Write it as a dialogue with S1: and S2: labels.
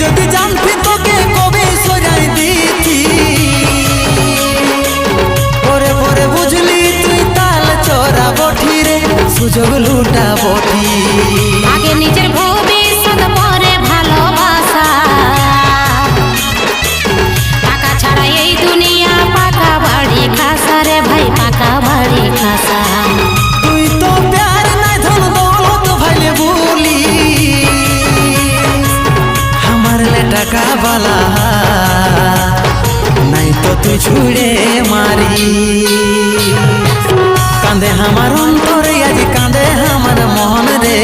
S1: যদি জানতি তোকে কবে সজাই দিতি পরে পরে বুঝলি তুই তাল চোরা বঠি রে সুযোগ লুটা বঠি
S2: আগে নিজের ভবিষ্যৎ পরে ভালোবাসা টাকা ছাড়া এই দুনিয়া পাকা বাড়ি খাসা রে ভাই পাকা বাড়ি খাসা
S1: তুই তো প্যার নাই ধন দৌলত ভাইলে বলি আমার লে টাকা বালা নাই তো তুই ছুড়ে মারি কাঁদে আমার অন্তরে আজ কাঁদে আমার মন রে